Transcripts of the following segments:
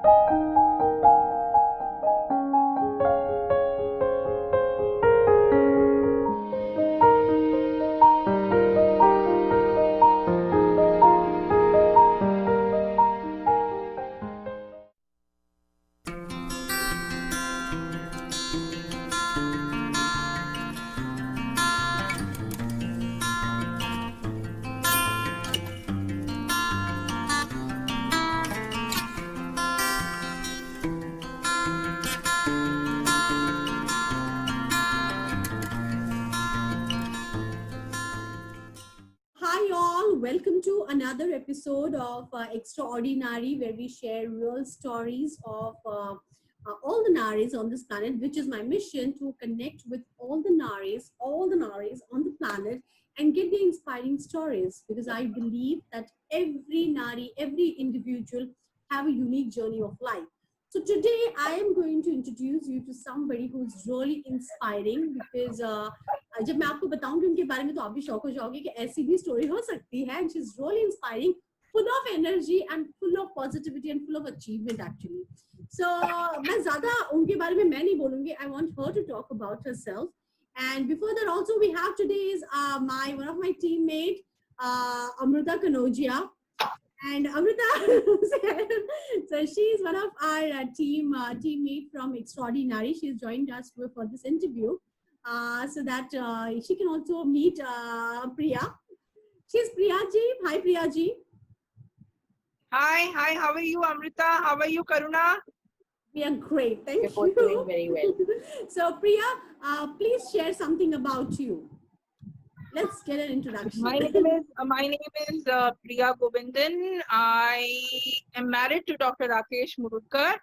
Hi, all. Welcome to another episode of Extraordinary, where we share real stories of all the Naris on this planet, which is my mission to connect with all the Naris on the planet, and get the inspiring stories. Because I believe that every Nari, every individual have a unique journey of life. So today I am going to introduce you to somebody who's really inspiring because जब मैं आपको बताऊंगी उनके बारे में तो आप भी शौक हो जाओगे कि ऐसी भी स्टोरी हो सकती है and she is really inspiring full of energy and full of positivity and full of achievement actually. So मैं ज़्यादा उनके बारे में मैं नहीं बोलूँगी. I want her to talk about herself. And before that also we have today's one of my teammate Amrita Kanodia. And Amrita, so she's one of our teammate from Extraordinary. She's joined us for this interview so that she can also meet Priya. She's Priya ji. Hi, Priya ji. Hi, how are you, Amrita? How are you, Karuna? We are great. Thank We're you. both doing very well. So, Priya, please share something about you. Let's get an introduction. My name is Priya Govindan. I am married to Dr. Rakesh Murudkar.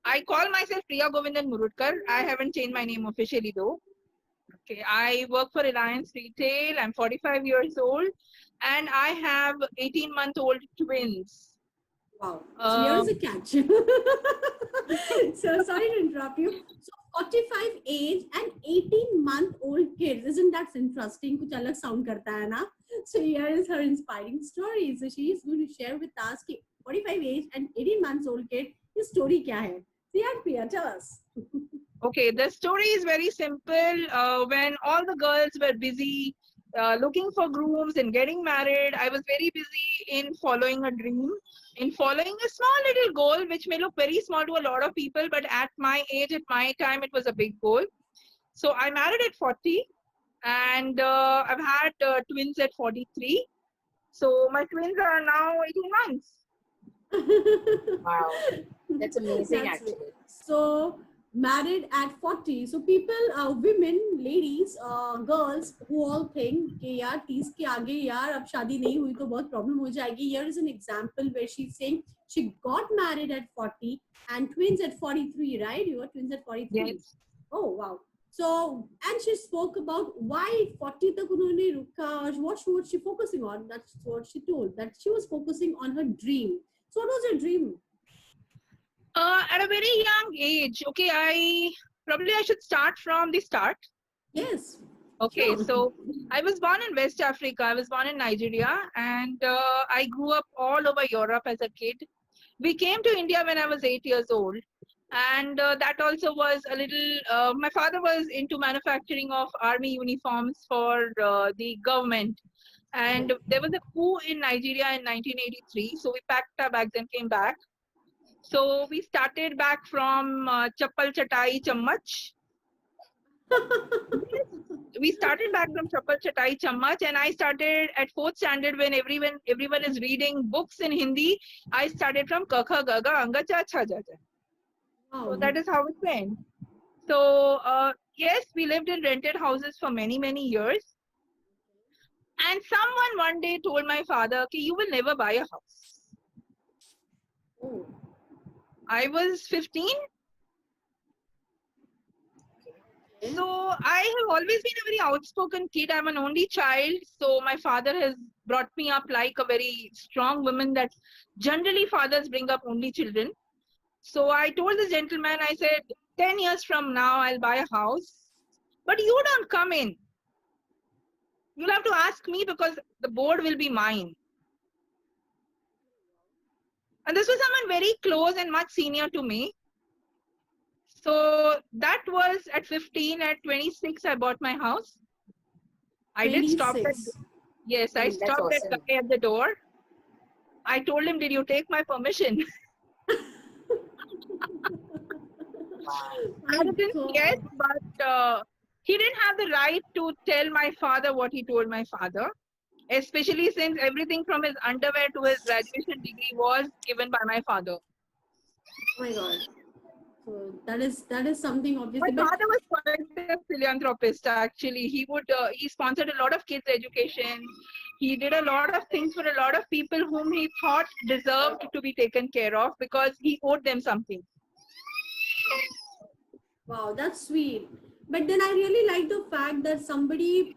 I call myself Priya Govindan Murudkar. I haven't changed my name officially though. Okay, I work for Reliance Retail. I'm 45 years old, and I have 18-month-old twins. Wow. So here is a catch. So sorry to interrupt you. So 45 age and 18-month-old kids. Isn't that interesting? कुछ अलग sound करता है ना? So here is her inspiring story. So she is going to share with us कि 45 age and 18 months old kid की story क्या है? So yeah, Priya, tell us. Okay, the story is very simple. When all the girls were busy looking for grooms and getting married, I was very busy in following a dream, in following a small little goal, which may look very small to a lot of people, but at my age, at my time, it was a big goal. So I married at 40, and I've had twins at 43. So my twins are now 18 months. Wow, that's amazing. That's actually. So married at 40. So people, women, ladies, girls who all think कि यार 30 के आगे यार अब शादी नहीं हुई तो बहुत problem हो जाएगी. Here is an example where she's saying she got married at 40 and twins at 43, right? You were twins at 43. Yes. Oh wow. So and she spoke about why 40 तक उन्होंने रुका और what was she focusing on? That's what she told, that she was focusing on her dream. So what was your dream? At a very young age, okay, I should start from the start. Yes. Okay, Sure. so I was born in West Africa. I was born in Nigeria, and I grew up all over Europe as a kid. We came to India when I was 8 years old, and that also was a little. My father was into manufacturing of army uniforms for the government, and there was a coup in Nigeria in 1983. So we packed our bags and came back. So we started back from Chappal Chatai Chammach. We started back from Chappal Chatai Chammach, and I started at 4th standard when everyone is reading books in Hindi. I started from Kakha Gaga Anga Cha Cha Ja Ja. So that is how it went. So yes, we lived in rented houses for many years. And someone one day told my father, "Okay, you will never buy a house." Oh. I was 15. So I have always been a very outspoken kid. I'm an only child. So my father has brought me up like a very strong woman that generally fathers bring up only children. So I told the gentleman, I said, 10 years from now, I'll buy a house. But you don't come in. You'll have to ask me because the board will be mine. And this was someone very close and much senior to me. So that was at 15. At 26, I bought my house. I did stop that. 26. Yes, I That's stopped that awesome. guy at the door. I told him, "Did you take my permission?" Wow. I didn't God. yes, but he didn't have the right to tell my father what he told my father, especially since everything from his underwear to his graduation degree was given by my father. Oh my God. So that is something My obviously, but father was quite a philanthropist. Actually, he sponsored a lot of kids' education. He did a lot of things for a lot of people whom he thought deserved to be taken care of because he owed them something. wow, that's sweet. But then I really like the fact that somebody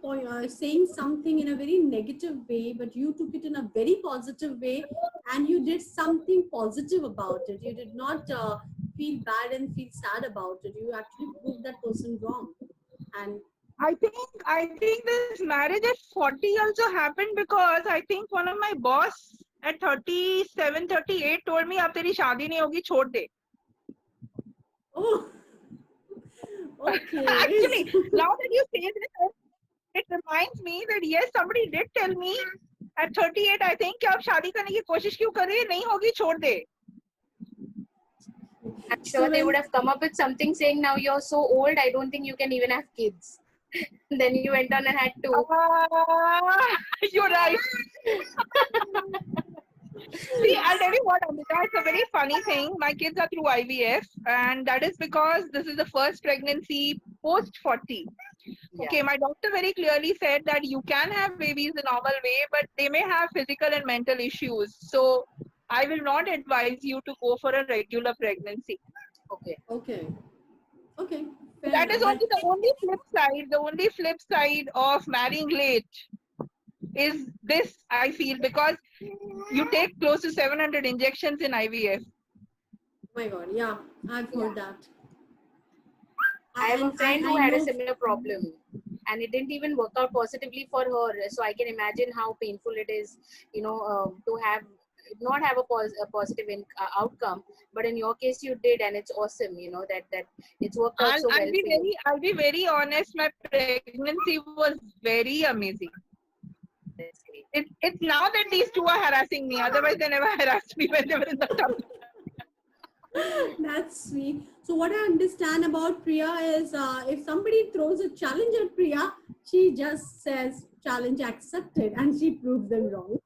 saying something in a very negative way, but you took it in a very positive way, and you did something positive about it. You did not feel bad and feel sad about it. You actually proved that person wrong. And I think this marriage at 40 also happened because I think one of my boss at 37, 38 told me, "Ab teri shaadi nahi hogi, chhod de." oh, okay. Actually, now that you say this, it reminds me that yes, somebody did tell me at 38, I think, कि अब शादी करने की कोशिश क्यों कर रही है, नहीं होगी, छोड़ दे. I'm So sure they when would have come up with something saying, now you're so old, I don't think you can even have kids. Then you went on and had two. You're right. See, I'll tell you what, Amrita, it's a very funny thing. My kids are through IVF, and that is because this is the first pregnancy post 40. Yeah. Okay, my doctor very clearly said that you can have babies the normal way, but they may have physical and mental issues. So I will not advise you to go for a regular pregnancy. Okay. okay, okay, fair That enough. is But only the only flip side. The only flip side of marrying late is this, I feel, because you take close to 700 injections in IVF. oh my God, yeah, I've Yeah. heard that. I have a And friend I who had a know. similar problem, and it didn't even work out positively for her. So I can imagine how painful it is, to have not have a positive outcome. But in your case, you did, and it's awesome. That it's worked out I'll, so I'll well be for you. very I'll be very honest. My pregnancy was very amazing. That's great. It's now that these two are harassing me. Otherwise, they never harassed me when they were in the tub. That's sweet. So what I understand about Priya is if somebody throws a challenge at Priya, she just says challenge accepted and she proves them wrong.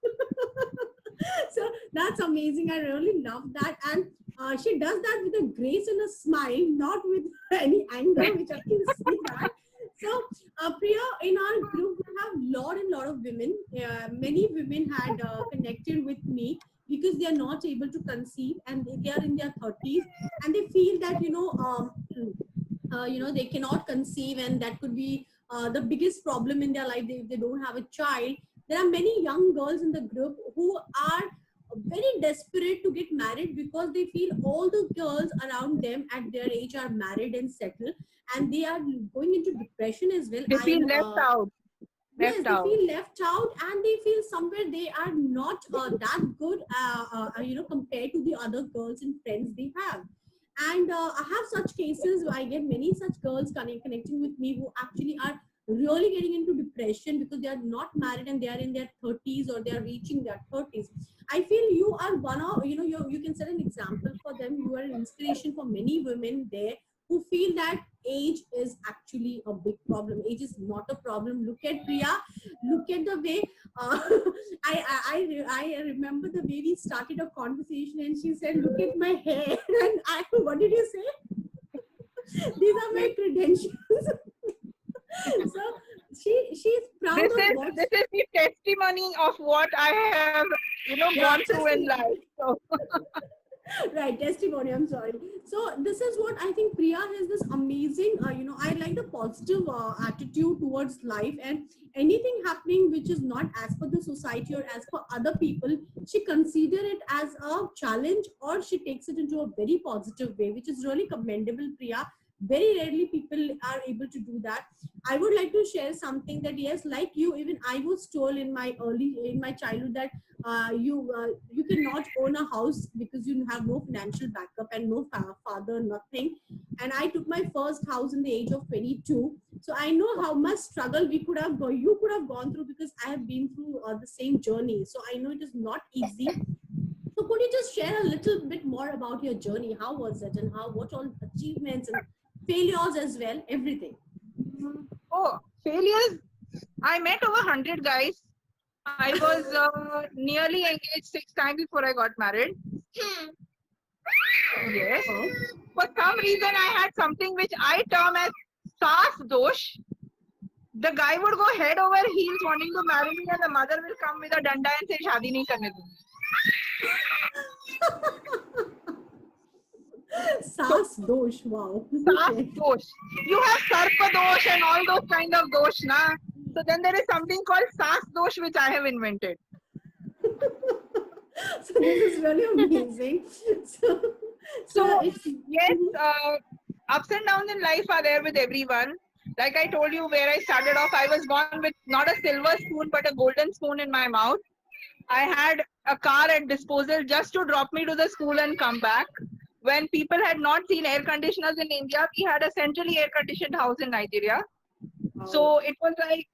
So that's amazing. I really love that. And she does that with a grace and a smile, not with any anger, which I can see that. So Priya, in our group, we have lot and lot of women. Many women had connected with me because they are not able to conceive and they are in their 30s and they feel that they cannot conceive and that could be the biggest problem in their life if they don't have a child. There are many young girls in the group who are very desperate to get married because they feel all the girls around them at their age are married and settled and they are going into depression as well. They I feel am left out. Yes, Left they out. feel left out and they feel somewhere they are not that good compared to the other girls and friends they have. And I have such cases. I get many such girls connecting with me who actually are really getting into depression because they are not married and they are in their 30s or they are reaching their 30s. I feel you are one of, you can set an example for them. You are an inspiration for many women there who feel that age is actually a big problem. Age is not a problem. Look at Priya. Look at the way uh, I remember the way we started a conversation and she said, "Look at my hair." And what did you say? These are my credentials. So she's proud This of is what. this is the testimony of what I have, gone through in life. So Right, testimony, I'm sorry. So this is what I think Priya has this amazing I like the positive attitude towards life and anything happening which is not as per the society or as per other people, she consider it as a challenge or she takes it into a very positive way, which is really commendable, Priya. Very rarely people are able to do that. I would like to share something that yes, like you, even I was told in my childhood that you cannot own a house because you have no financial backup and no father, nothing. And I took my first house in the age of 22. So I know how much struggle you could have gone through, because I have been through the same journey. So I know it is not easy. So could you just share a little bit more about your journey? How was it, and what all achievements and failures as well, everything? Oh, failures. I met over 100 guys. I was nearly engaged 6 times before I got married. Yes. Wow. For some reason, I had something which I term as Sas Dosh. The guy would go head over heels wanting to marry me, and the mother will come with a danda and say, "Shadi nahi karne dungi." Sas dosh, wow. Sas Okay. Dosh. You have Sarpa Dosh and all those kind of dosh, na? So then there is something called Sas Dosh, which I have invented. So this is really amazing. So it's Yes, ups and downs in life are there with everyone. Like I told you, where I started off, I was born with not a silver spoon but a golden spoon in my mouth. I had a car at disposal just to drop me to the school and come back. When people had not seen air conditioners in India, we had a centrally air conditioned house in Nigeria. So it was like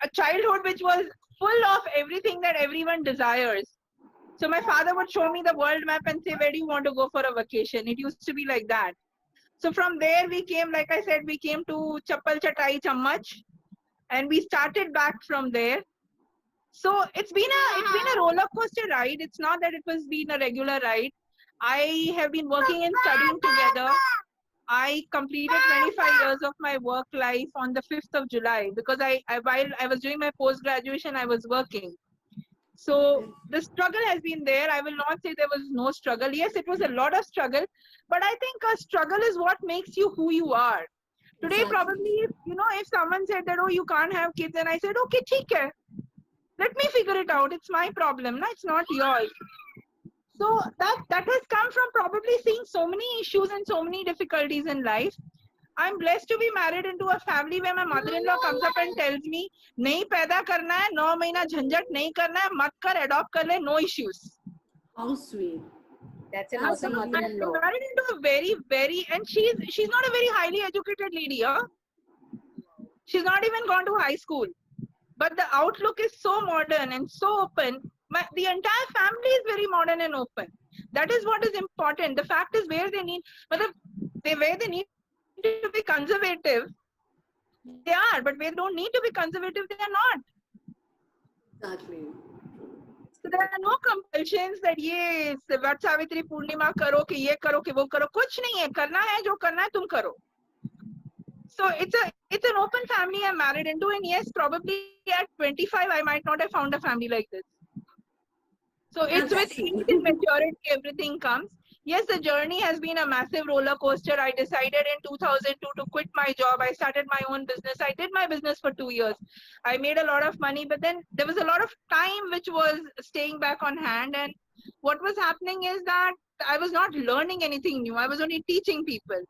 a childhood which was full of everything that everyone desires. So my father would show me the world map and say, "Where do you want to go for a vacation?" It used to be like that. So from there we came, like I said, we came to Chappal Chatai Chammach, and we started back from there. So it's been a roller coaster ride. It's not that it was been a regular ride. I have been working and studying together. I completed 25 years of my work life on the 5th of July, because I while I was doing my post graduation, I was working. So the struggle has been there. I will not say there was no struggle. Yes, it was a lot of struggle, but I think a struggle is what makes you who you are. Today, exactly. probably, if someone said that, "Oh, you can't have kids," and I said, "Okay, theek hai. Let me figure it out. It's my problem, na? It's not yours." So that has come from probably seeing so many issues and so many difficulties in life. I'm blessed to be married into a family where my mother-in-law comes up and tells me, "नहीं पैदा करना है, 9 महीना झंझट नहीं करना है, मत कर, adopt कर ले, no issues." How sweet. That's an That's awesome really I'm mother-in-law. married into a very, very, and she's not a very highly educated lady. Huh? She's not even gone to high school, but the outlook is so modern and so open. The entire family is very modern and open. That is what is important. The fact is, where they need to be conservative, they are, but where they don't need to be conservative, they are not. exactly. So there are no compulsions that ये वट सावित्री पूर्णिमा करो कि ये करो कि वो करो. कुछ नहीं है. करना है जो करना है तुम करो. So it's an open family I'm married into, and yes, probably at 25 I might not have found a family like this. So it's with That's age true. and maturity everything comes. Yes, the journey has been a massive roller coaster. I decided in 2002 to quit my job. I started my own business. I did my business for 2 years. I made a lot of money, but then there was a lot of time which was staying back on hand. And what was happening is that I was not learning anything new. I was only teaching people.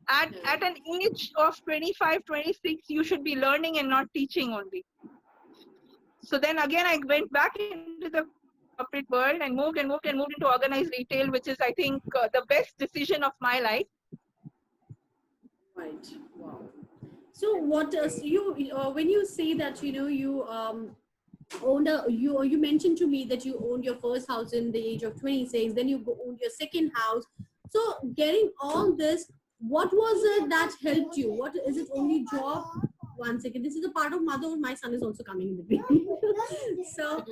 At an age of 25, 26, you should be learning and not teaching only. So then again, I went back into the corporate world and moved into organized retail, which is, I think, the best decision of my life. Right. Wow. So what you when you say that you owned you mentioned to me that you owned your first house in the age of 26, then you owned your second house. So getting all this, what was it that helped you? What is it? Only job? One second, this is a part of motherhood. My son is also coming in between. So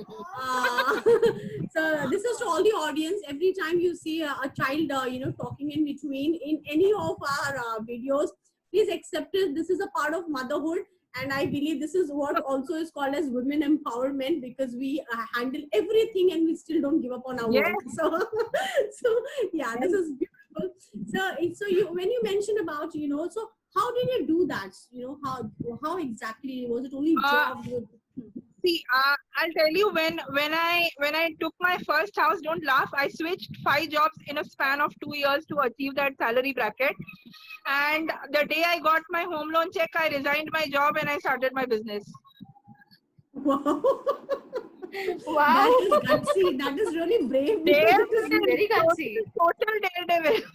so this is to all the audience. Every time you see a child talking in between in any of our videos, please accept it. This is a part of motherhood, and I believe this is what also is called as women empowerment, because we handle everything and we still don't give up on our Yes. work. So so yeah, this is beautiful. So you, when you mentioned about so how did you do that? How exactly was it? Only job? See, I'll tell you when I took my first house. Don't laugh. I switched 5 jobs in a span of 2 years to achieve that salary bracket. And the day I got my home loan check, I resigned my job and I started my business. Wow. Wow. That is gutsy. That is really brave. Because it is Daredevil, very gutsy. total daredevil.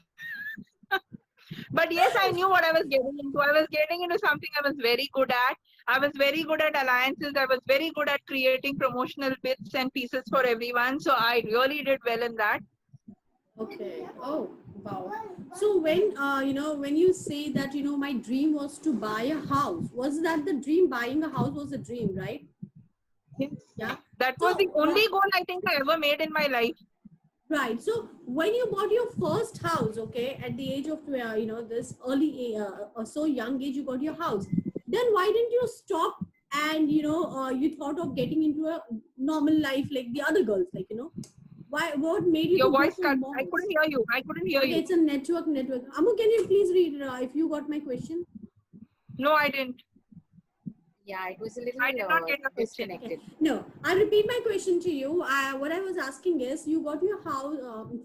But yes, I knew what I was getting into. I was getting into something I was very good at. I was very good at alliances. I was very good at creating promotional bits and pieces for everyone. So I really did well in that. okay. Oh, wow. So when when you say that my dream was to buy a house, was that the dream? Buying a house was a dream, right? Yeah. That was the So only goal I think I ever made in my life. right. So when you bought your first house, okay, at the age of this early, so young age, you got your house. Then why didn't you stop and you thought of getting into a normal life like the other girls, like why? What made you Your to go voice for cut. I malls? couldn't hear you. I couldn't hear Okay, you. it's a network. Amu, can you please read if you got my question? No, I didn't. Yeah, it was a I little did not get the question. disconnected. No, I'll repeat my question to you. What I was asking is, you got your house,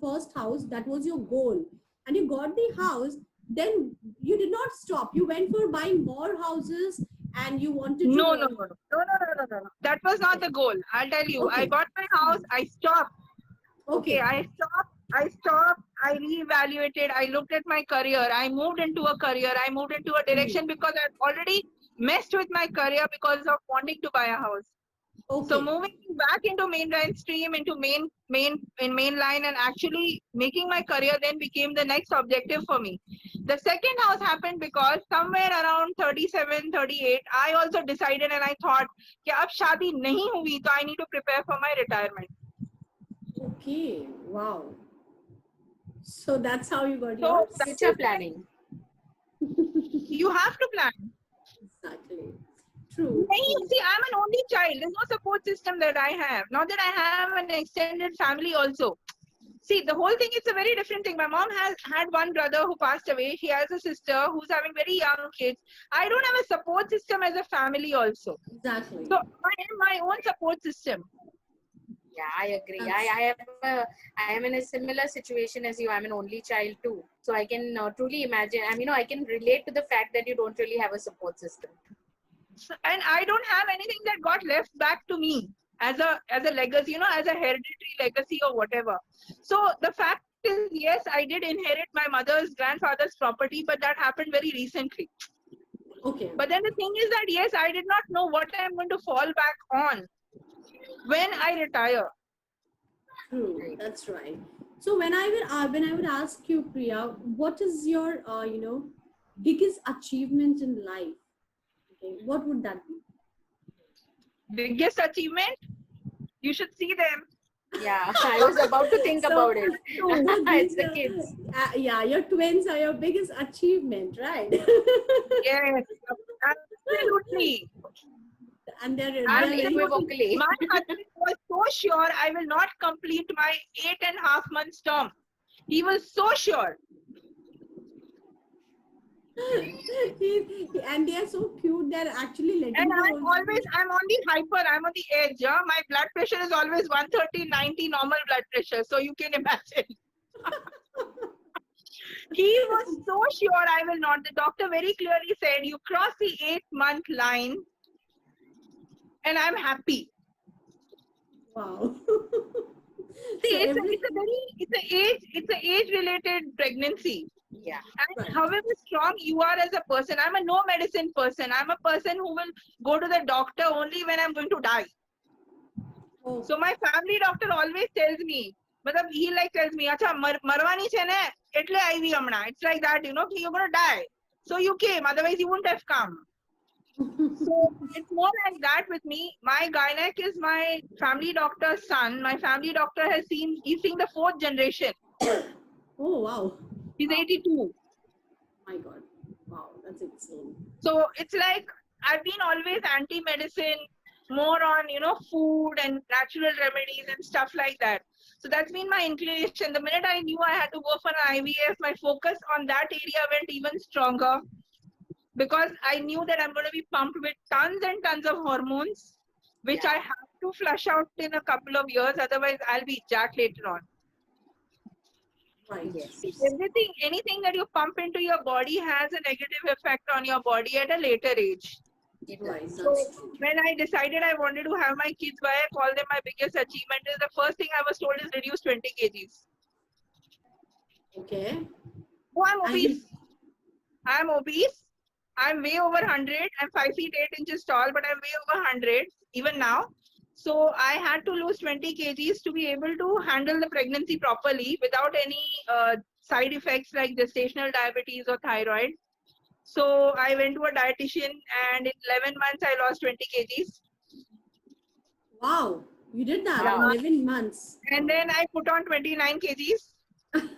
first house, that was your goal, and you got the house. Then you did not stop. You went for buying more houses, and you wanted to. No, no, no, no, no, no, no, no, no, no. That was not the goal. I'll tell you. I Okay. got my house. I stopped. Okay, Okay. I stopped. I reevaluated. I looked at my career. I moved into a career. I moved into a direction because I'd already messed with my career because of wanting to buy a house. So Okay. moving back into mainline stream, into mainline, and actually making my career then became the next objective for me. The second house happened because somewhere around 37, 38, I also decided and I thought, कि अब शादी नहीं हुई, तो I need to prepare for my retirement. Okay. Wow. So that's how you got So yours. that Future is planning. you have to plan. Exactly. True. You see, I'm an only child. There's no support system that I have. Not that I have an extended family also. See, the whole thing is a very different thing. My mom has had one brother who passed away. She has a sister who's having very young kids. I don't have a support system as a family also. Exactly. So I am my own support system. Yeah, I agree. That's- I am in a similar situation as you. I'm an only child too, so I can truly imagine. I mean, I can relate to the fact that you don't really have a support system. And I don't have anything that got left back to me as a legacy, as a hereditary legacy or whatever. So the fact is, yes, I did inherit my mother's grandfather's property, but that happened very recently. Okay. But then the thing is that, yes, I did not know what I'm going to fall back on when I retire. True, that's right. So when I would ask you, Priya, what is your biggest achievement in life? Okay, what would that be? Biggest achievement? You should see them. Yeah, I was about to think about it. It's the kids. Yeah, your twins are your biggest achievement, right? Yes, absolutely. And they're Unequivocally. My husband was so sure I will not complete my 8.5 months term. He was so sure. and they are so cute. They're actually letting And go. I'm on the hyper, I'm on the edge. Yeah? My blood pressure is always 130, 90 normal blood pressure. So you can imagine. He was so sure I will not. The doctor very clearly said, you cross the 8-month line and I'm happy. Wow. See, it's an age-related pregnancy. Yeah. And Right. however strong you are as a person, I'm a no medicine person. I'm a person who will go to the doctor only when I'm going to die. Oh, So my family doctor always tells me, he like tells me, acha marwani chhe na, etle IV hamna. It's like that, you're going to die. So you came, otherwise you wouldn't have come. So it's more like that with me. My gynec is my family doctor's son. My family doctor he's seen the 4th generation. oh wow. He's 82. My God. Wow, that's insane. So it's like I've been always anti-medicine, more on, food and natural remedies and stuff like that. So that's been my inclination. The minute I knew I had to go for an IVF, my focus on that area went even stronger because I knew that I'm going to be pumped with tons and tons of hormones. which Yeah. I have to flush out in a couple of years, otherwise I'll be jacked later on. Right. Yes. Everything, anything that you pump into your body has a negative effect on your body at a later age. It Right. does. So That's true. when I decided I wanted to have my kids, why I call them my biggest achievement is the first thing I was told is reduce 20 kgs. Okay. Oh, I'm And obese. I'm obese. I'm way over 100. I'm 5 feet 8 inches tall, but I'm way over 100 even now. So I had to lose 20 kgs to be able to handle the pregnancy properly without any side effects like gestational diabetes or thyroid. So I went to a dietitian, and in 11 months I lost 20 kgs. wow, you did that Wow. in 11 months. And then I put on 29 kgs. And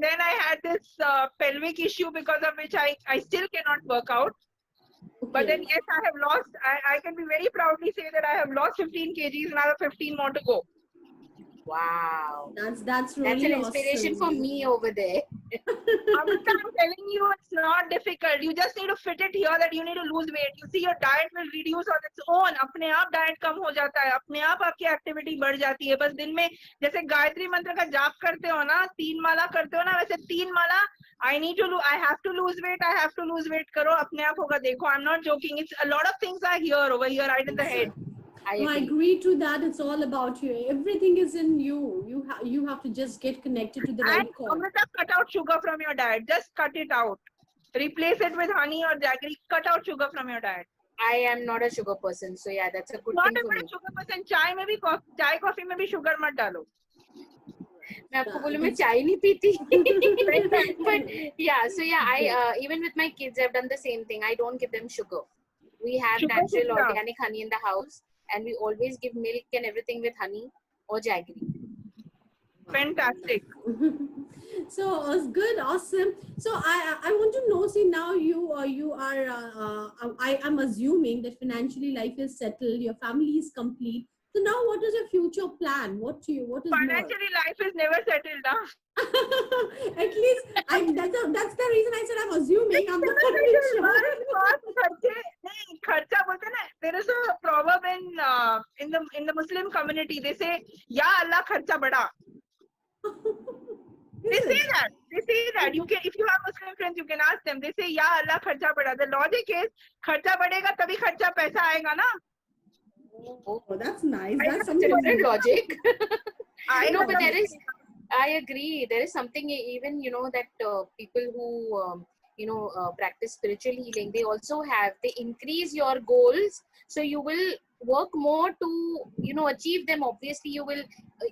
then I had this pelvic issue because of which I still cannot work out. But then, Okay. yes, I have lost, I can be very proudly say that I have lost 15 kgs and I have 15 more to go. Wow. That's really That's an inspiration awesome. for me over there. Amrita, I'm telling you, it's not difficult. You just need to fit it here that you need to lose weight. You see, your diet will reduce on its own. अपने आप diet कम हो जाता है. अपने आप आपकी activity बढ़ जाती है. बस दिन में जैसे गायत्री मंत्र का जाप करते हो ना, 3 माला करते हो ना, वैसे 3 माला. I have to lose weight. I have to lose weight. करो अपने आप होगा. देखो, I'm not joking. It's a lot of things are here over here, right in the head. I No, I agree. agree to that. It's all about you. Everything is in you. You have to just get connected to the And right cord. Amrita, cut out sugar from your diet. Just cut it out. Replace it with honey or jaggery. Cut out sugar from your diet. I am not a sugar person, so yeah, that's a good Not thing a for bit me. sugar percent. चाय में भी चाय coffee में भी sugar मत डालो. मैं आपको बोलूं मैं चाय नहीं पीती. But yeah, so yeah, I even with my kids I've done the same thing. I don't give them sugar. We have Sugar natural is tough. organic honey in the house, and we always give milk and everything with honey or jaggery. Fantastic. So it's good, awesome. So I want to know. See, now you are. I'm assuming that financially life is settled. Your family is complete. So now, what is your future plan? What is more? Financially, life is never settled down. At least that's the reason I said I'm assuming. I'm not really sure. खर्चा बोलते हैं ना. There is a proverb in the Muslim community. They say, "Ya Allah, खर्चा बढ़ा." They say that. They say that. You can, if you have Muslim friends, you can ask them. They say, "Ya Allah, खर्चा बढ़ा." The logic is, खर्चा बढ़ेगा तभी खर्चा पैसा आएगा ना. Oh, that's nice. That's That's a different logic. I No, know, but I agree. There is something even that people who practice spiritual healing, they also they increase your goals, so you will work more to achieve them. Obviously, you will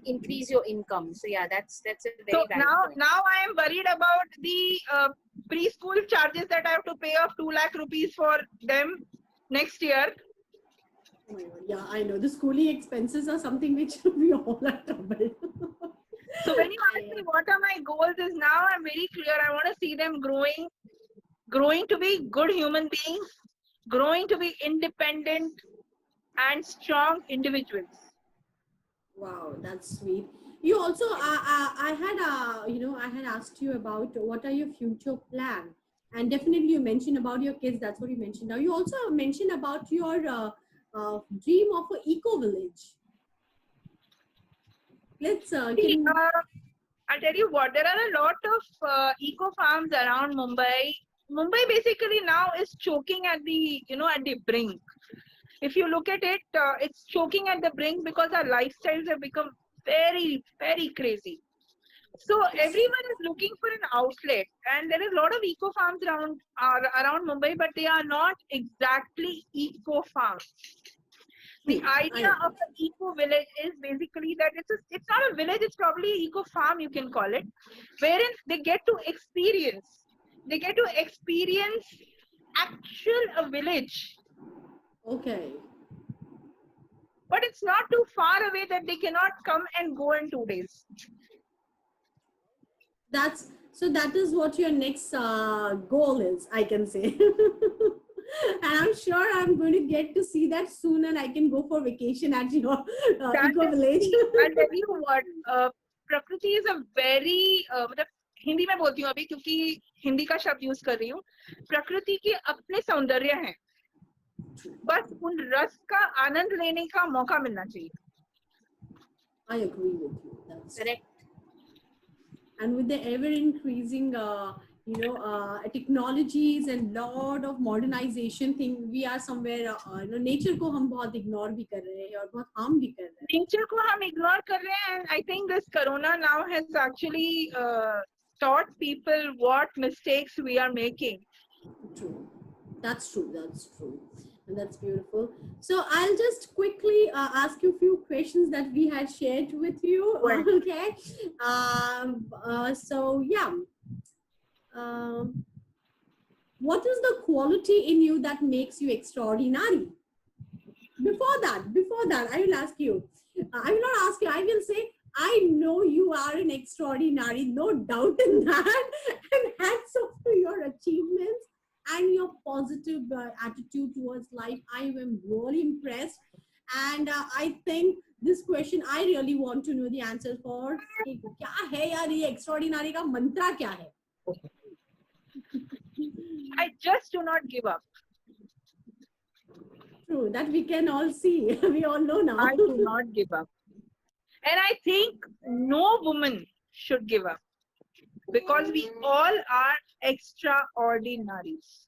increase your income. So yeah, that's a very So valid point. now I am worried about the preschool charges that I have to pay of 2 lakh rupees for them next year. Oh my God. Yeah, I know. The schooling expenses are something which we all are troubled. So when you ask me what are my goals is now I'm very clear. I want to see them growing to be good human beings, growing to be independent and strong individuals. Wow, that's sweet. You also, I had asked you about what are your future plan, and definitely you mentioned about your kids. That's what you mentioned. Now you also mentioned about your dream of an eco village. Let's See, I'll tell you what, there are a lot of eco farms around Mumbai. Mumbai basically now is choking at the brink. If you look at it, it's choking at the brink because our lifestyles have become very, very crazy. So everyone is looking for an outlet, and there is a lot of eco farms around Mumbai, but they are not exactly eco farms. The idea of an eco village is basically that it's not a village, it's probably an eco farm, you can call it, wherein they get to experience a village. Okay. But it's not too far away that they cannot come and go in 2 days. That is what your next goal is, I can say. And I'm sure I'm going to get to see that soon, and I can go for vacation at your eco village. I'll tell you what, Prakriti is a very मतलब हिंदी में बोलती हूँ अभी क्योंकि हिंदी का शब्द use कर रही हूँ. प्रकृति के अपने सौंदर्य हैं. बस उन रस का आनंद लेने का मौका मिलना चाहिए. I agree with you. That's Correct. and with the ever increasing technologies and lot of modernization thing, we are somewhere nature को हम बहुत ignore भी कर रहे हैं और बहुत harm भी कर रहे हैं. Nature को हम ignore कर रहे हैं. I think this corona now has actually taught people what mistakes we are making. True. That's true. That's true. And that's beautiful. So I'll just quickly ask you a few questions that we had shared with you. Right. Okay. So yeah. What is the quality in you that makes you extraordinary? Before that, I will ask you. I will not ask you. I will say, I know you are an extraordinary, no doubt in that. And hats off to your achievements and your positive attitude towards life. I am really impressed. And I think this question, I really want to know the answer for. क्या है यार ये extraordinary का मंत्रा क्या है? I just do not give up. True, that we can all see. We all know now. I do not give up. And I think no woman should give up because we all are extraordinaries.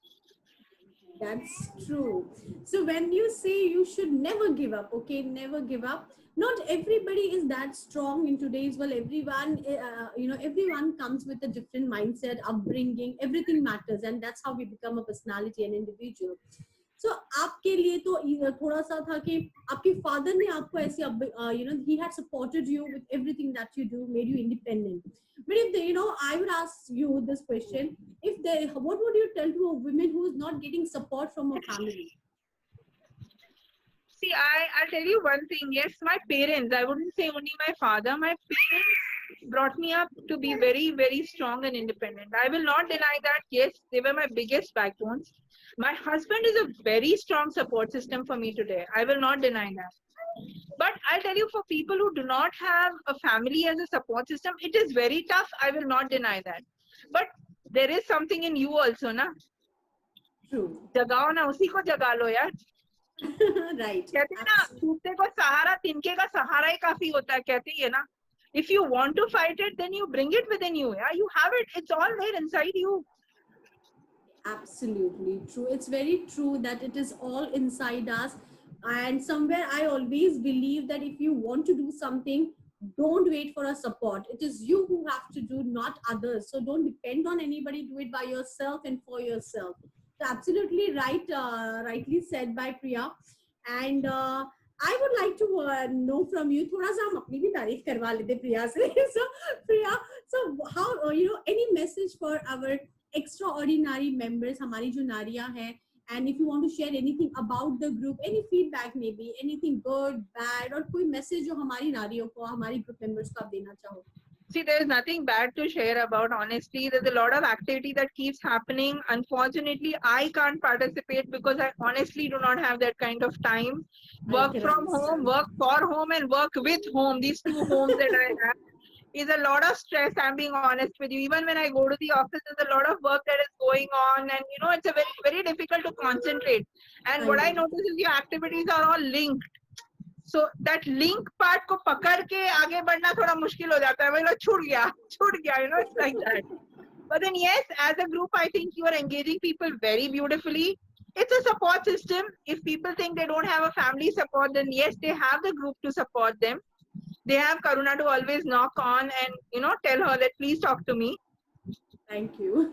That's true. So when you say you should never give up, okay, never give up. Not everybody is that strong in today's world. Everyone, everyone comes with a different mindset, upbringing. Everything matters, and that's how we become a personality, an individual. So आपके लिए तो थोड़ा सा था कि आपके father ने आपको ऐसे he had supported you with everything that you do, made you independent. But if I would ask you this question: what would you tell to a woman who is not getting support from her family? See, I'll tell you one thing. Yes, my parents, I wouldn't say only my father, my parents brought me up to be very, very strong and independent. I will not deny that. Yes, they were my biggest backbones. My husband is a very strong support system for me today. I will not deny that. But I'll tell you, for people who do not have a family as a support system, it is very tough. I will not deny that. But there is something in you also, na? True. जगाओ ना, उसी को जगा लो यार. Right. कहते हैं ना, टूटने को सहारा, तिनके का सहारा ही काफी होता है, कहते ही है ना. If you want to fight it, then you bring it within you. Yeah, you have it. It's all there inside you. Absolutely true. It's very true that it is all inside us. And somewhere I always believe that if you want to do something, don't wait for a support. It is you who have to do, not others. So don't depend on anybody. Do it by yourself and for yourself. So absolutely right, rightly said by Priya. And I would like to know from you. थोड़ा सा हम अपनी भी तारीफ करवा लेते प्रिया से. So Priya, so how any message for our extraordinary members, हमारी जो नारियां हैं, and if you want to share anything about the group, any feedback maybe, anything good, bad, और कोई message जो हमारी नारियों को, हमारी group members को आप देना चाहो. See, there is nothing bad to share about, honestly. There's a lot of activity that keeps happening. Unfortunately, I can't participate because I honestly do not have that kind of time. Work from home, work for home, and work with home. These two homes that I have is a lot of stress. I'm being honest with you. Even when I go to the office, there's a lot of work that is going on, and it's a very, very difficult to concentrate. And what I notice is your activities are all linked. So that link part को पकड़ के आगे बढ़ना थोड़ा मुश्किल हो जाता है. मतलब छूट गया, it's like that. But then yes, as a group, I think you are engaging people very beautifully. It's a support system. If people think they don't have a family support, then yes, they have the group to support them. They have Karuna to always knock on and tell her that please talk to me. Thank you.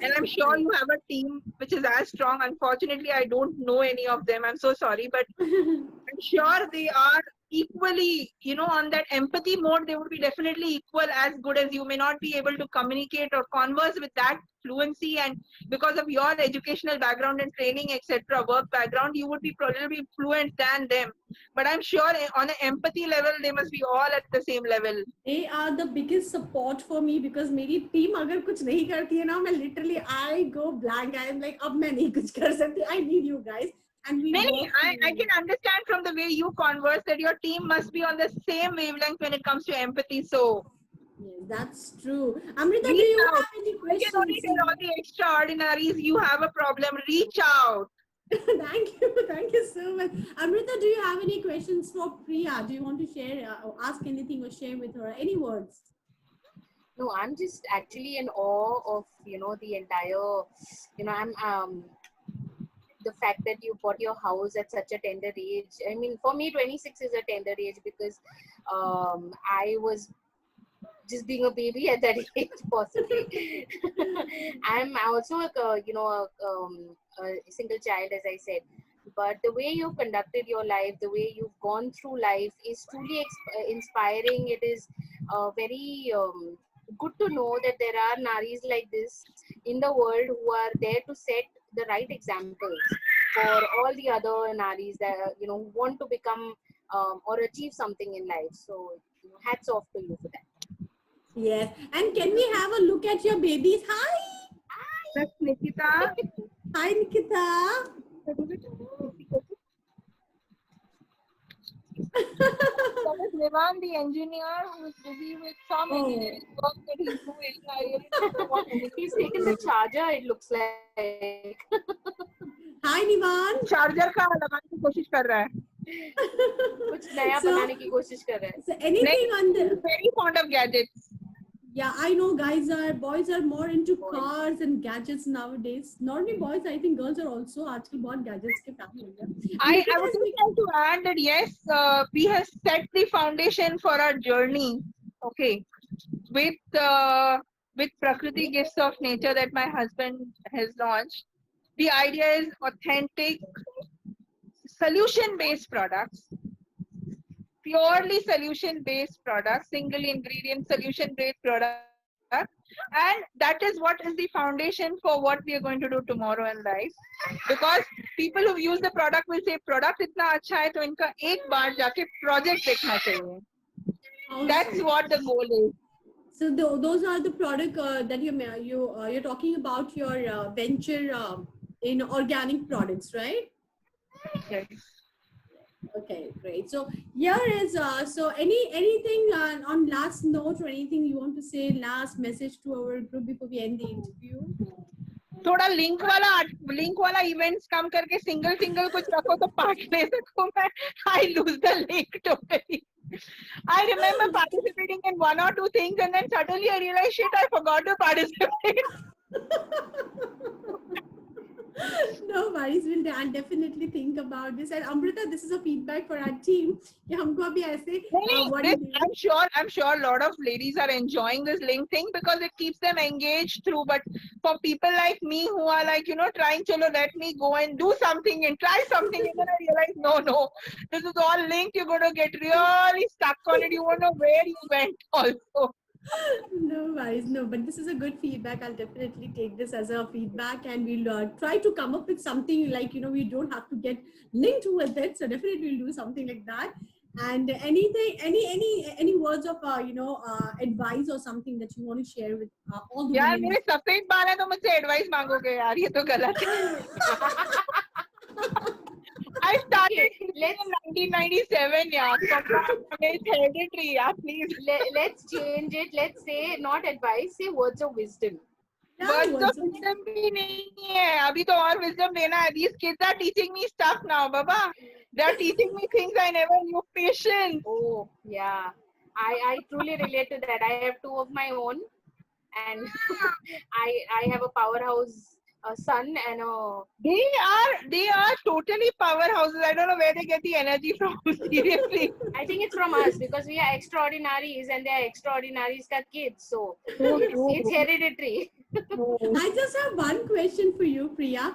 And I'm sure you have a team which is as strong. Unfortunately, I don't know any of them. I'm so sorry, but I'm sure they are equally, on that empathy mode, they would be definitely equal as good as you. May not be able to communicate or converse with that fluency, and because of your educational background and training, etc., work background, you would be probably fluent than them. But I'm sure on an empathy level, they must be all at the same level. They are the biggest support for me because मेरी team अगर कुछ नहीं करती है ना, मैं literally I go blank. I am like, अब मैं नहीं कुछ कर सकती. I need you guys. And I can understand from the way you converse that your team must be on the same wavelength when it comes to empathy. So yes, that's true. Amrita, do you have any questions? You can only tell all the extraordinaries you have a problem. Reach out. Thank you so much. Amrita, do you have any questions for Priya? Do you want to share, or ask anything or share with her? Any words? No, I'm just actually in awe of, the entire, I'm the fact that you bought your house at such a tender age. I mean, for me, 26 is a tender age because I was just being a baby at that age, possibly. I'm also a single child, as I said. But the way you've conducted your life, the way you've gone through life is truly inspiring. It is very good to know that there are naris like this in the world who are there to set the right examples for all the other naris that who want to become or achieve something in life. So hats off to you for that. Yes. And can we have a look at your babies? Hi. That's Nikita. Hi, Nikita. That is Nivan, the engineer, who is busy with some Oh. engineering work that he's doing. I really don't know what He's taken the charger, it looks like. Hi, Nivan. Charger का लगाने की कोशिश कर रहा है. कुछ नया बनाने की कोशिश कर रहा है. So anything on the Very fond of gadgets. Yeah, I know boys are more into cars and gadgets nowadays. Not only boys, I think girls are also आजकल बहुत gadgets के fan हो गए. I would just like to add that yes, we have set the foundation for our journey. Okay, with Prakriti Gifts of Nature that my husband has launched. The idea is authentic, solution-based products, purely solution-based products, single ingredient solution-based products, and that is what is the foundation for what we are going to do tomorrow in life. Because people who use the product will say product इतना अच्छा है तो इनका एक बार जाके project देखना चाहिए. That's what the goal is. So those are the product that you're talking about your venture in organic products, right? Yes. Okay, great. So here is so anything on last note or anything you want to say, last message to our group before we end the interview? थोड़ा link वाला events कम करके single कुछ रखो तो part ले सकूं मैं. I lose the link totally. I remember participating in one or two things and then suddenly I realized shit, I forgot to participate. No worries, I'll definitely think about this. And Amrita, this is a feedback for our team. कि हमको अभी ऐसे I'm sure a lot of ladies are enjoying this link thing because it keeps them engaged through. But for people like me who are like, trying to let me go and do something and try something, and then I realize, no, this is all linked. You're going to get really stuck on it. You won't know where you went also. No worries, no, but this is a good feedback. I'll definitely take this as a feedback and we'll try to come up with something like, we don't have to get linked with it. So definitely we'll do something like that. And anything, any words of, advice or something that you want to share with all the यार women? मेरे सफेद बाल है तो मुझसे advice मांगोगे यार, ये तो गलत है. I started in 1997, yeah. It's hereditary, yeah, please. Let's change it. Let's say not advice, say words of wisdom. Words of wisdom भी नहीं है. अभी तो और wisdom देना है. These kids are teaching me stuff now, Baba. They are teaching me things I never knew. Patience. Oh, yeah. I truly relate to that. I have two of my own, and I have a powerhouse son and a. They are totally powerhouses. I don't know where they get the energy from. Seriously. I think it's from us because we are extraordinaries and they are extraordinaries ka kids. So it's hereditary. I just have one question for you, Priya.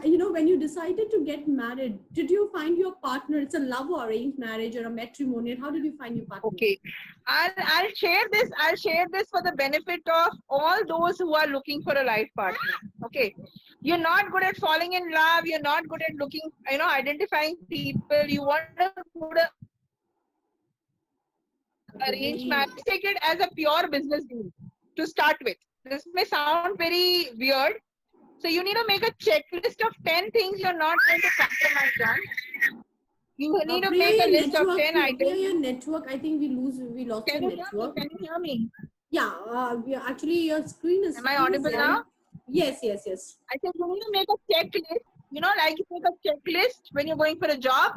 When you decided to get married, did you find your partner? It's a love or arranged marriage or a matrimonial. How did you find your partner? Okay, I'll share this. I'll share this for the benefit of all those who are looking for a life partner. Okay, you're not good at falling in love. You're not good at looking, identifying people. You want to go to arranged marriage. Take it as a pure business deal to start with. This may sound very weird. So you need to make a checklist of 10 things you're not going to compromise on. You need to make a list of 10 items. Your network, I think we lost Can your you network. Can you hear me? Yeah, actually your screen is. Am I audible now? Yes. I said you need to make a checklist You know, like you make a checklist when you're going for a job.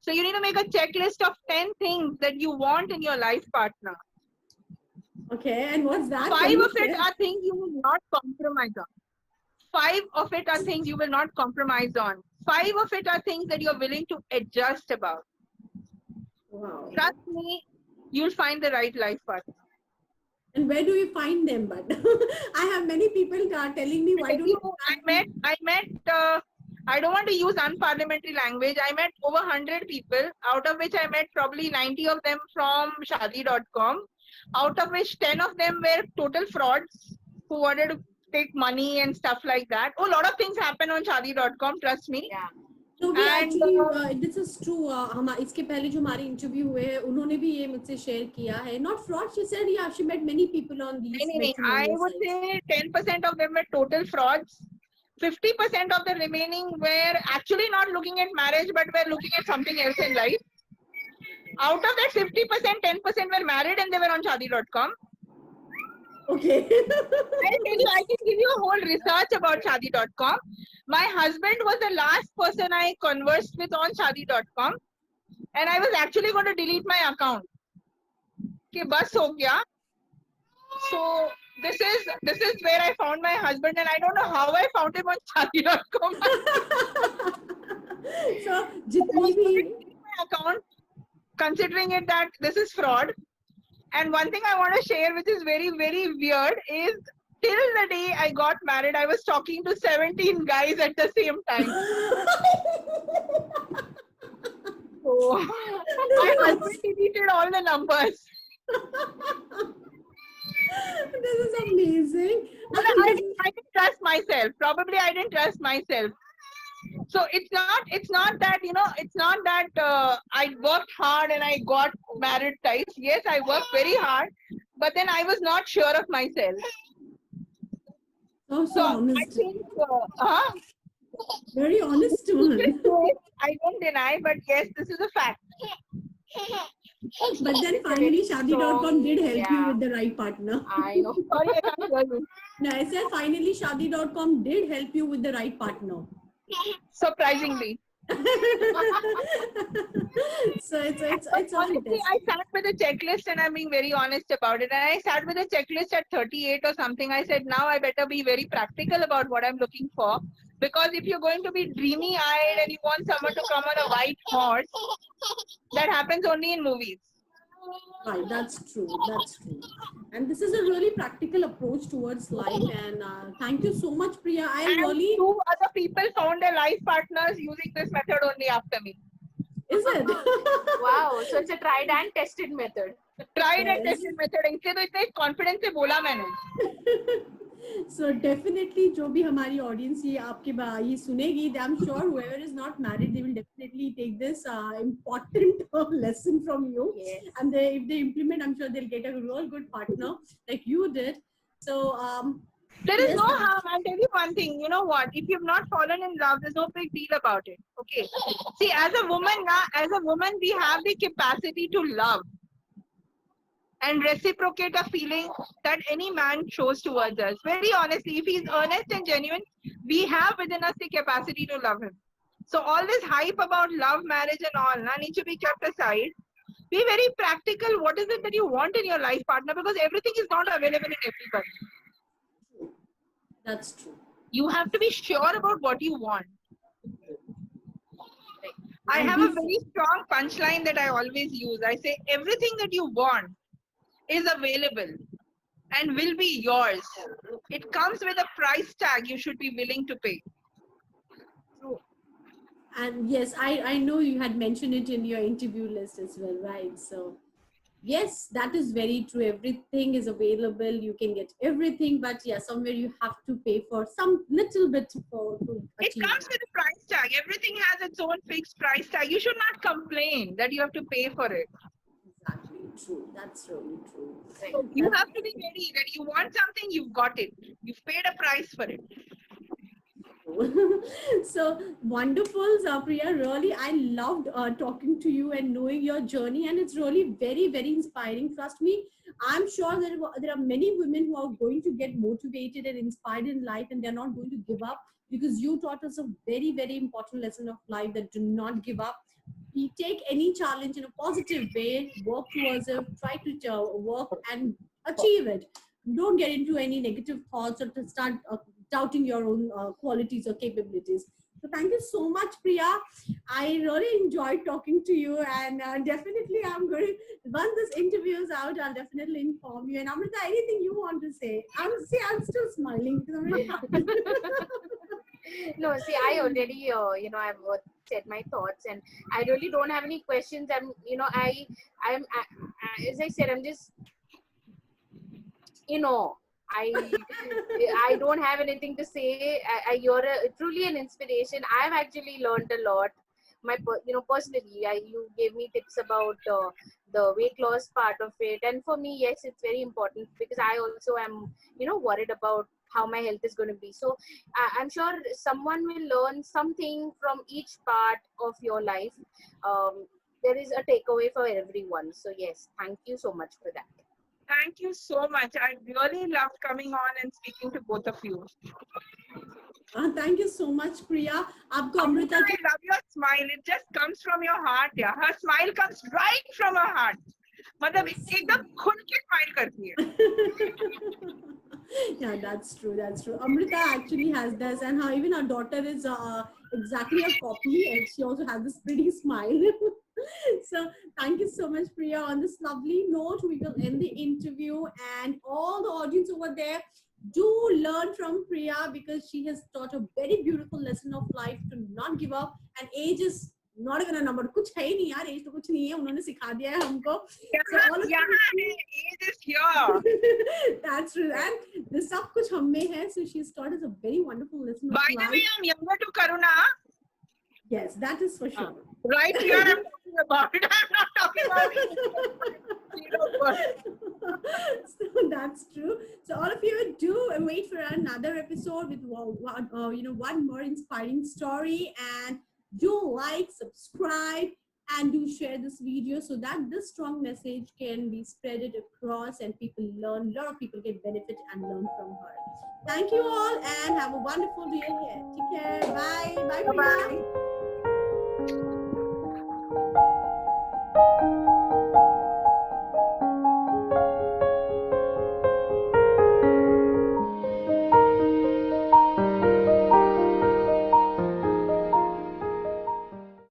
So you need to make a checklist of 10 things that you want in your life partner. Okay, and what's that? 5 Can you of it share? are things you will not compromise on. 5 of it are things you will not compromise on. 5 of it are things that you're willing to adjust about. Wow. Trust me, you'll find the right life partner. And where do you find them? But I have many people telling me, why don't you I met, I don't want to use unparliamentary language. I met over 100 people, out of which I met probably 90 of them from Shaadi.com, out of which 10 of them were total frauds who wanted to take money and stuff like that. Oh, a lot of things happen on Shaadi.com, trust me. Yeah. तो भी And, actually this is true हम इसके पहले जो हमारे interview हुए हैं उन्होंने भी ये मुझसे शेयर किया है नॉट फ्रॉड शी सेड या she met many people on these I would say 10% of them were total frauds. 50% of the remaining were actually not looking at marriage, but were looking at something else in life. Out of that 50%, 10% were married and they were on Shaadi.com. Okay. I can give you a whole research about Shaadi.com. My husband was the last person I conversed with on Shaadi.com, and I was actually going to delete my account. Okay, bas ho gaya. So this is where I found my husband, and I don't know how I found him on Shaadi.com. So जितनी भी my account, considering it that this is fraud. And one thing I want to share, which is very, very weird, is till the day I got married, I was talking to 17 guys at the same time. So my husband deleted all the numbers. This is amazing. I didn't trust myself. Probably I didn't trust myself. So it's not that, you know, it's not that I worked hard and I got married twice. Yes, I worked very hard, but then I was not sure of myself. So So I honest. think, Very honest one. I don't deny, but yes, this is a fact. But then finally Shaadi.com did help you with the right partner. I know. Sorry, I can't hear you. No, I said finally Shaadi.com did help you with the right partner. Surprisingly. So it's Honestly, I sat with a checklist and I'm being very honest about it. And I sat with a checklist at 38 or something. I said, now I better be very practical about what I'm looking for. Because if you're going to be dreamy eyed and you want someone to come on a white horse, that happens only in movies. Right, that's true. That's true. And this is a really practical approach towards life. And thank you so much, Priya. I And really 2 other people found their life partners using this method only after me. is it? Wow. So it's a tried and tested method. Tried and Yes. tested method. इसलिए तो इतने confidence से बोला मैंने. So definitely जो भी हमारी audience ये आपके ये सुनेगी, I'm sure whoever is not married, they will definitely take this important lesson from you. Yes. And if they implement, I'm sure they'll get a real good partner like you did. So There is yes, no harm. I'll tell you one thing. You know what? If you've not fallen in love, there's no big deal about it. Okay. See, as a woman, we have the capacity to love and reciprocate a feeling that any man shows towards us. Very honestly, if he's earnest and genuine, we have within us the capacity to love him. So all this hype about love, marriage and all needs to be kept aside. Be very practical. What is it that you want in your life partner? Because everything is not available in everybody. that's true. You have to be sure about what you want. I have a very strong punchline that I always use. I say everything that you want is available and will be yours. It comes with a price tag you should be willing to pay. And yes, I know you had mentioned it in your interview list as well, right? So yes, that is very true. Everything is available. You can get everything, but yeah, somewhere you have to pay for some little bit to It achieve comes that. with a price tag. Everything has its own fixed price tag. You should not complain that you have to pay for it. Exactly. True. That's really true. You have to be ready that you want something, you've got it. You've paid a price for it. So wonderful, Priya. Really, I loved talking to you and knowing your journey, and it's really very, very inspiring. Trust me, I'm sure there are many women who are going to get motivated and inspired in life, and they're not going to give up, because you taught us a very, very important lesson of life, that do not give up. We take any challenge in a positive way, work towards it, try to work and achieve it. Don't get into any negative thoughts or to start doubting your own qualities or capabilities. So thank you so much, Priya. I really enjoyed talking to you, and definitely I'm going to, once this interview is out, I'll definitely inform you. And Amrita, anything you want to say? I'm still smiling because I'm really happy. No, see, I already, I've said my thoughts, and I really don't have any questions. As I said, I'm just, I, I don't have anything to say. You're truly an inspiration. I've actually learned a lot. Personally, you gave me tips about the weight loss part of it, and for me, yes, it's very important, because I also am, worried about how my health is going to be. So I'm sure someone will learn something from each part of your life. There is a takeaway for everyone. So yes, thank you so much for that. Thank you so much. I really loved coming on and speaking to both of you. Thank you so much, Priya. आपको Amrita, Amrita I love your smile. It just comes from your heart. Yeah, her smile comes right from her heart. मतलब एकदम खुल के smile करती है. Yeah, that's true. That's true. Amrita actually has this, and even her daughter is exactly a copy, and she also has this pretty smile. So, thank you so much, Priya. On this lovely note, we will end the interview, and all the audience over there, do learn from Priya, because she has taught a very beautiful lesson of life, to not give up. And age is not even a number. कुछ है ही नहीं यार, age तो कुछ नहीं है, उन्होंने सिखा दिया है हमको. So all of age is here. That's true. And this सब कुछ हम में है. So she's taught us a very wonderful lesson of By life. the way, I'm younger to Karuna. Yes, that is for sure. Right here, I'm talking about it. I'm not talking about it. So that's true. So all of you do wait for another episode with one more inspiring story, and do like, subscribe, and do share this video, so that this strong message can be spreaded across and people learn. A lot of people get benefit and learn from her. Thank you all, and have a wonderful day ahead. Take care. Bye. Bye. Bye.